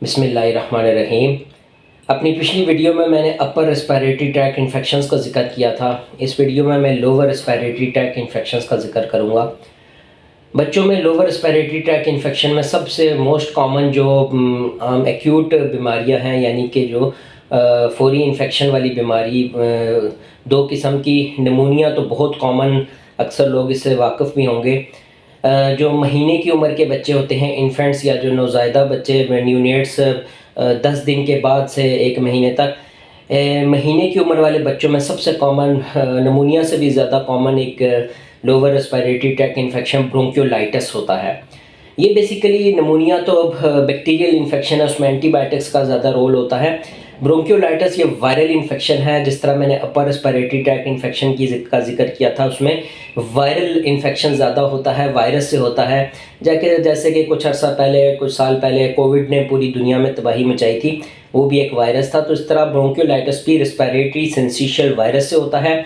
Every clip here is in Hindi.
बिस्मिल्लाहिर्रहमानिर्रहीम। अपनी पिछली वीडियो में मैंने अपर रेस्पिरेटरी ट्रैक इन्फेक्शंस का ज़िक्र किया था। इस वीडियो में मैं लोअर रेस्पिरेटरी ट्रैक इन्फेक्शंस का ज़िक्र करूँगा। बच्चों में लोअर रेस्पिरेटरी ट्रैक इन्फेक्शन में सबसे मोस्ट कॉमन जो एक्यूट बीमारियां हैं, यानी कि जो फौरी इन्फेक्शन वाली बीमारी, दो किस्म की। निमोनिया तो बहुत कॉमन, अक्सर लोग इससे वाकिफ़ भी होंगे। जो महीने की उम्र के बच्चे होते हैं, इन्फेंट्स या जो नौज़ायदा बच्चे, न्यूनेट्स, 10 दिन के बाद से 1 महीने तक, महीने की उम्र वाले बच्चों में सबसे कॉमन, निमोनिया से भी ज़्यादा कॉमन एक lower respiratory tract infection bronchiolitis होता है। ये बेसिकली निमोनिया तो अब बैक्टीरियल इन्फेक्शन है, उसमें एंटीबायोटिक्स का ज़्यादा रोल होता है। ब्रोंकियोलाइटिस ये वायरल इन्फेक्शन है। जिस तरह मैंने अपर रेस्पिरेटरी ट्रैक इन्फेक्शन का जिक्र किया था, उसमें वायरल इन्फेक्शन ज़्यादा होता है, वायरस से होता है। जैसे कि कुछ अर्सा पहले, कुछ साल पहले कोविड ने पूरी दुनिया में तबाही मचाई थी, वो भी एक वायरस था। तो इस तरह ब्रोंकियोलाइटिस भी रेस्पिरेटरी सिंसिशियल वायरस से होता है।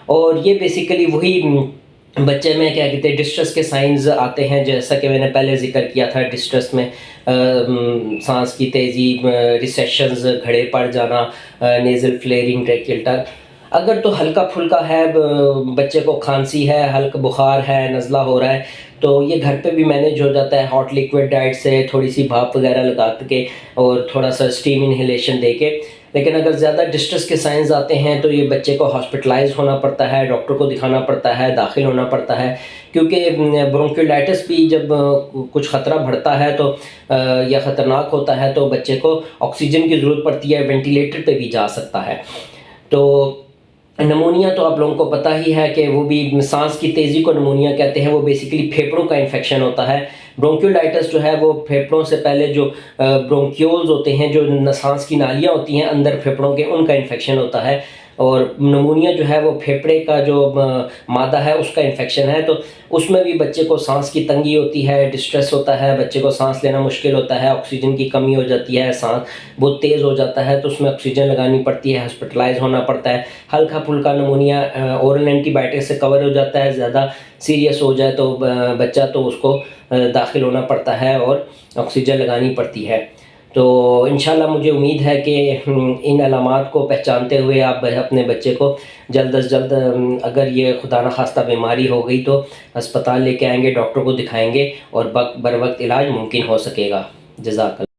और ये बेसिकली वही बच्चे में क्या कहते हैं, डिस्ट्रेस के साइंस आते हैं। जैसा कि मैंने पहले जिक्र किया था, डिस्ट्रेस में सांस की तेज़ी, रिसेशंस, घड़े पड़ जाना, नेज़ल फ्लेयरिंग, ट्रैकियल टग। अगर तो हल्का फुल्का है, बच्चे को खांसी है, हल्का बुखार है, नज़ला हो रहा है, तो ये घर पे भी मैनेज हो जाता है हॉट लिक्विड डाइट से, थोड़ी सी भाप वगैरह लगा के और थोड़ा सा स्टीम इन्हेलेशन दे के। लेकिन अगर ज़्यादा डिस्ट्रेस के साइंस आते हैं तो ये बच्चे को हॉस्पिटलाइज होना पड़ता है, डॉक्टर को दिखाना पड़ता है, दाखिल होना पड़ता है। क्योंकि ब्रोंकियोलाइटिस भी जब कुछ ख़तरा बढ़ता है तो या ख़तरनाक होता है तो बच्चे को ऑक्सीजन की ज़रूरत पड़ती है, वेंटिलेटर पे भी जा सकता है। तो निमोनिया तो आप लोगों को पता ही है कि वो भी सांस की तेज़ी को निमोनिया कहते हैं। वो बेसिकली फेफड़ों का इन्फेक्शन होता है। ब्रोंकियोलाइटिस जो है वो फेफड़ों से पहले जो ब्रोंक्यूल्स होते हैं, जो सांस की नालियाँ होती हैं अंदर फेफड़ों के, उनका इन्फेक्शन होता है। और निमोनिया जो है वो फेफड़े का जो मादा है उसका इन्फेक्शन है। तो उसमें भी बच्चे को सांस की तंगी होती है, डिस्ट्रेस होता है, बच्चे को सांस लेना मुश्किल होता है, ऑक्सीजन की कमी हो जाती है, सांस बहुत तेज़ हो जाता है, तो उसमें ऑक्सीजन लगानी पड़ती है, हॉस्पिटलाइज होना पड़ता है। हल्का फुल्का निमोनिया ओरल एंटीबायोटिक से कवर हो जाता है। ज़्यादा सीरियस हो जाए तो बच्चा तो उसको दाखिल होना पड़ता है और ऑक्सीजन लगानी पड़ती है। तो इंशाल्लाह मुझे उम्मीद है कि इन अलामात को पहचानते हुए आप अपने बच्चे को जल्द अज़ जल्द, अगर ये खुदा न खास्ता बीमारी हो गई तो अस्पताल लेके आएंगे, डॉक्टर को दिखाएंगे और बर वक्त इलाज मुमकिन हो सकेगा। जज़ाकल्लाह।